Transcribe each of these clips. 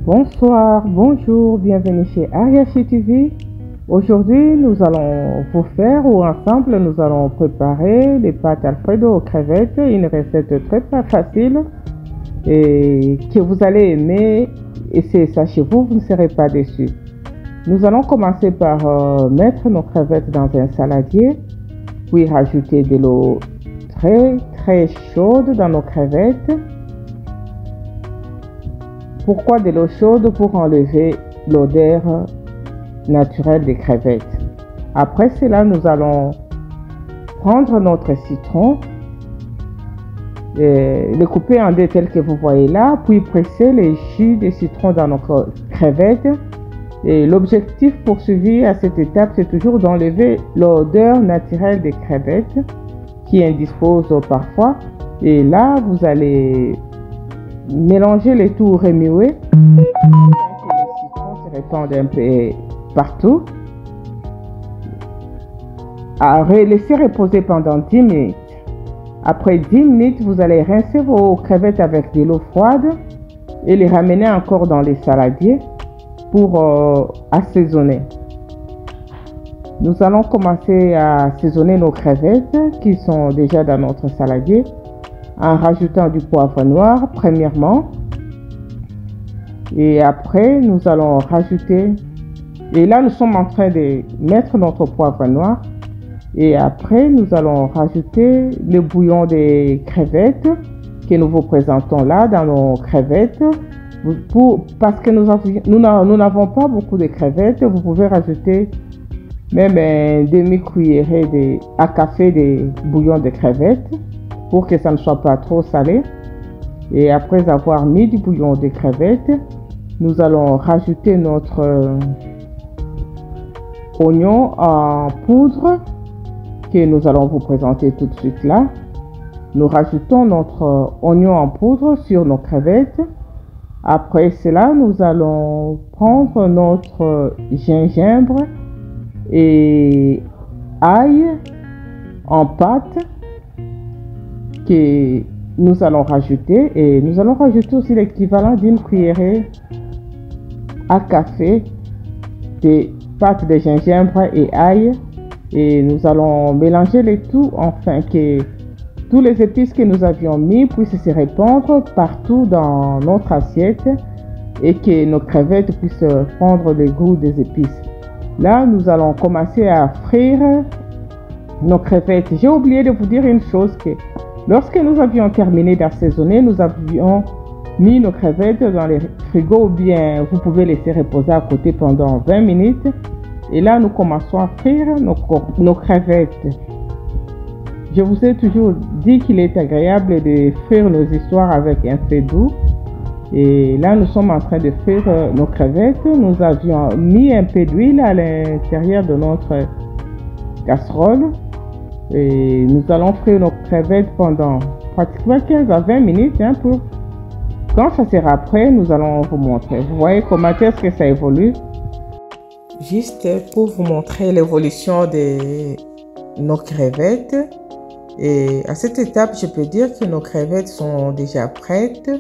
Bonsoir, bonjour, bienvenue chez Ariachi TV. Aujourd'hui, nous allons vous faire ou ensemble, nous allons préparer les pâtes Alfredo aux crevettes, une recette très facile et que vous allez aimer. Essayez ça chez vous, vous ne serez pas déçus. Nous allons commencer par mettre nos crevettes dans un saladier, puis rajouter de l'eau très chaude dans nos crevettes. Pourquoi de l'eau chaude? Pour enlever l'odeur naturelle des crevettes. Après cela, nous allons prendre notre citron, le couper en dés tel que vous voyez là, puis presser les jus de citron dans nos crevettes. Et l'objectif poursuivi à cette étape, c'est toujours d'enlever l'odeur naturelle des crevettes qui indispose parfois. Et là, vous allez mélanger le tout, remuer que le citron se répande un peu partout. Laisser reposer pendant 10 minutes. Après 10 minutes, vous allez rincer vos crevettes avec de l'eau froide et les ramener encore dans les saladiers pour assaisonner. Nous allons commencer à assaisonner nos crevettes qui sont déjà dans notre saladier en rajoutant du poivre noir premièrement, et après nous allons rajouter, et là nous sommes en train de mettre notre poivre noir, et après nous allons rajouter le bouillon des crevettes que nous vous présentons là dans nos crevettes. Parce que nous n'avons pas beaucoup de crevettes, vous pouvez rajouter même une demi-cuillerée à café de bouillon de crevettes pour que ça ne soit pas trop salé. Et après avoir mis du bouillon de crevettes, nous allons rajouter notre oignon en poudre que nous allons vous présenter tout de suite là. Nous rajoutons notre oignon en poudre sur nos crevettes. Après cela, nous allons prendre notre gingembre et ail en pâte que nous allons rajouter, et nous allons rajouter aussi l'équivalent d'une cuillerée à café de pâte de gingembre et ail, et nous allons mélanger le tout afin que tous les épices que nous avions mis puissent se répandre partout dans notre assiette et que nos crevettes puissent prendre le goût des épices. Là, nous allons commencer à frire nos crevettes. J'ai oublié de vous dire une chose, que lorsque nous avions terminé d'assaisonner, nous avions mis nos crevettes dans le frigo, ou bien vous pouvez laisser reposer à côté pendant 20 minutes. Et là, nous commençons à frire nos crevettes. Je vous ai toujours dit qu'il est agréable de frire nos histoires avec un feu doux. Et là, nous sommes en train de frire nos crevettes. Nous avions mis un peu d'huile à l'intérieur de notre casserole. Et nous allons frire nos crevettes pendant pratiquement 15 à 20 minutes. Pour... Quand ça sera prêt, nous allons vous montrer. Vous voyez comment est-ce que ça évolue. Juste pour vous montrer l'évolution de nos crevettes. Et à cette étape, je peux dire que nos crevettes sont déjà prêtes.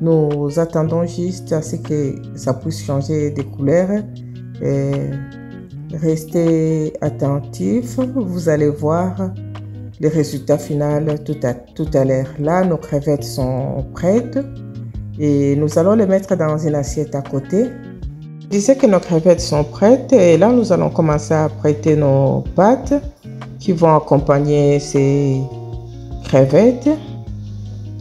Nous attendons juste à ce que ça puisse changer de couleur. Et restez attentifs, vous allez voir le résultat final tout à l'heure. Là, nos crevettes sont prêtes et nous allons les mettre dans une assiette à côté. Je disais que nos crevettes sont prêtes, et là, nous allons commencer à prêter nos pâtes qui vont accompagner ces crevettes.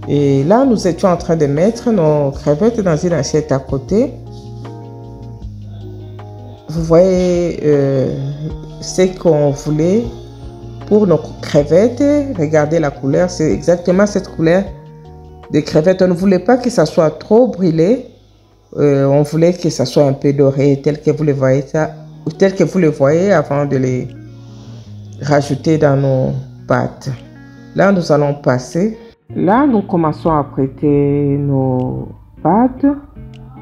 Et là, nous étions en train de mettre nos crevettes dans une assiette à côté. Vous voyez ce qu'on voulait pour nos crevettes. Regardez la couleur, c'est exactement cette couleur de crevettes. On ne voulait pas que ça soit trop brûlé. On voulait que ça soit un peu doré, tel que vous le voyez, avant de les rajouter dans nos pâtes. Là, nous allons passer. Là, nous commençons à prêter nos pâtes.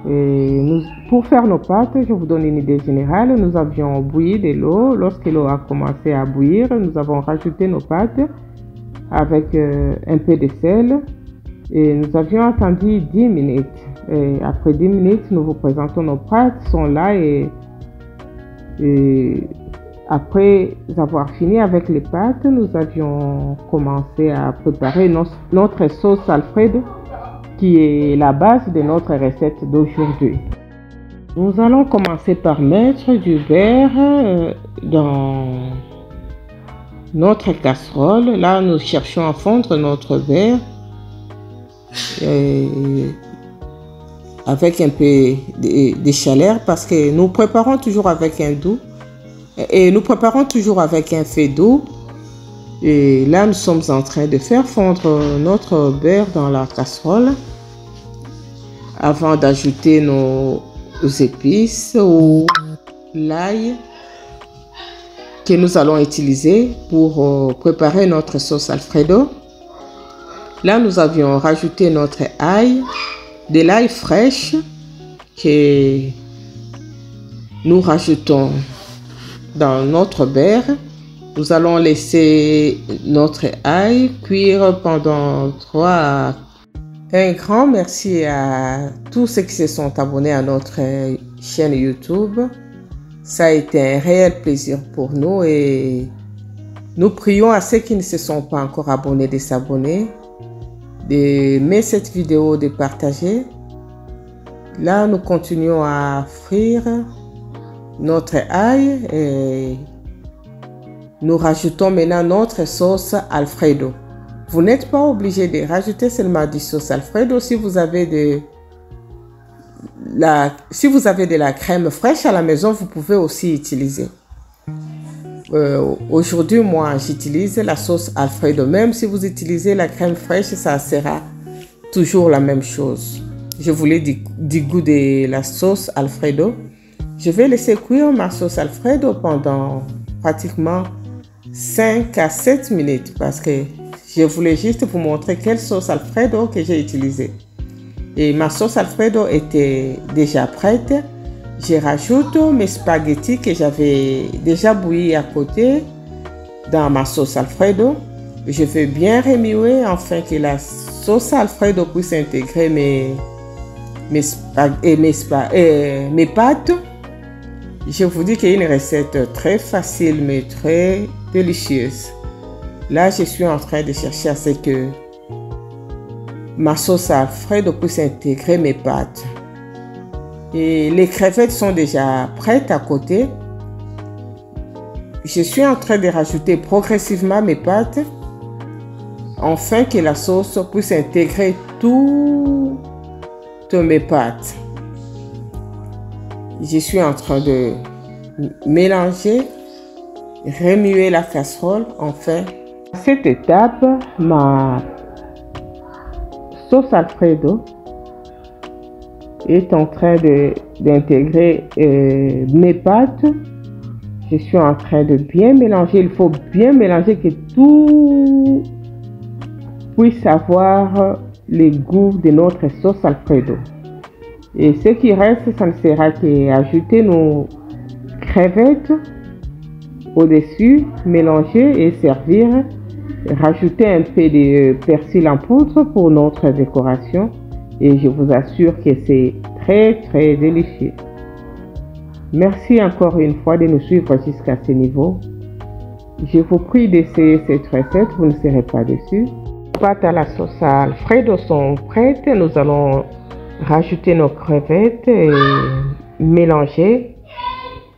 Et pour faire nos pâtes, je vous donne une idée générale. Nous avions bouilli de l'eau. Lorsque l'eau a commencé à bouillir, nous avons rajouté nos pâtes avec un peu de sel. Et nous avions attendu 10 minutes. Et après 10 minutes, nous vous présentons nos pâtes, sont là et après avoir fini avec les pâtes, nous avions commencé à préparer notre sauce Alfredo qui est la base de notre recette d'aujourd'hui. Nous allons commencer par mettre du beurre dans notre casserole. Là, nous cherchons à fondre notre beurre avec un peu de chaleur parce que nous préparons toujours avec un doux et nous préparons toujours avec un feu doux. Et là, nous sommes en train de faire fondre notre beurre dans la casserole avant d'ajouter nos épices ou l'ail que nous allons utiliser pour préparer notre sauce Alfredo. Là, nous avions rajouté notre ail, de l'ail fraîche que nous rajoutons dans notre beurre. Nous allons laisser notre ail cuire pendant 3 à... Un grand merci à tous ceux qui se sont abonnés à notre chaîne YouTube. Ça a été un réel plaisir pour nous et nous prions à ceux qui ne se sont pas encore abonnés de s'abonner, d'aimer cette vidéo, de partager. Là, nous continuons à frire notre ail et nous rajoutons maintenant notre sauce Alfredo. Vous n'êtes pas obligé de rajouter seulement du sauce Alfredo. Si vous avez de la crème fraîche à la maison, vous pouvez aussi utiliser. Aujourd'hui, moi, j'utilise la sauce Alfredo. Même si vous utilisez la crème fraîche, ça sera toujours la même chose. Je voulais du goût de la sauce Alfredo. Je vais laisser cuire ma sauce Alfredo pendant pratiquement 5 à 7 minutes parce que je voulais juste vous montrer quelle sauce Alfredo que j'ai utilisée. Et ma sauce Alfredo était déjà prête. Je rajoute mes spaghettis que j'avais déjà bouillis à côté dans ma sauce Alfredo. Je vais bien remuer afin que la sauce Alfredo puisse intégrer mes pâtes. Je vous dis qu'il y a une recette très facile mais très délicieuse. Là, je suis en train de chercher à ce que ma sauce Alfredo puisse intégrer mes pâtes. Et les crevettes sont déjà prêtes à côté. Je suis en train de rajouter progressivement mes pâtes afin que la sauce puisse intégrer toutes mes pâtes. Je suis en train de mélanger, remuer la casserole enfin. À cette étape, ma sauce Alfredo est en train d'intégrer mes pâtes. Je suis en train de bien mélanger. Il faut bien mélanger que tout puisse avoir le goût de notre sauce Alfredo. Et ce qui reste, ça ne sera qu'ajouter nos crevettes au-dessus, mélanger et servir. Rajouter un peu de persil en poudre pour notre décoration. Et je vous assure que c'est très très délicieux. Merci encore une fois de nous suivre jusqu'à ce niveau. Je vous prie d'essayer cette recette, vous ne serez pas déçus. Les pâtes à la sauce Alfredo sont prêtes. Nous allons rajouter nos crevettes et mélanger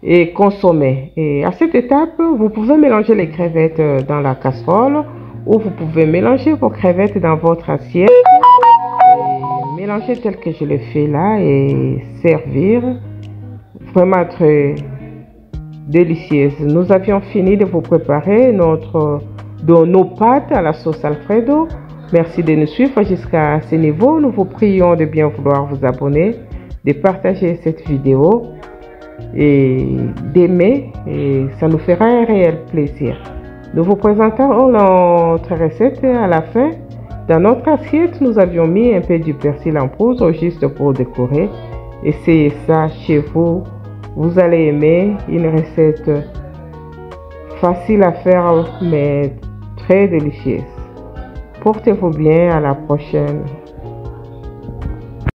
et consommer. Et à cette étape, vous pouvez mélanger les crevettes dans la casserole ou vous pouvez mélanger vos crevettes dans votre assiette. Et mélanger tel que je le fais là et servir. Vraiment très délicieuse. Nous avions fini de vous préparer nos pâtes à la sauce Alfredo. Merci de nous suivre jusqu'à ce niveau. Nous vous prions de bien vouloir vous abonner, de partager cette vidéo et d'aimer. Et ça nous fera un réel plaisir. Nous vous présentons notre recette à la fin. Dans notre assiette, nous avions mis un peu du persil en poudre juste pour décorer. Essayez ça chez vous. Vous allez aimer, une recette facile à faire mais très délicieuse. Portez-vous bien, à la prochaine.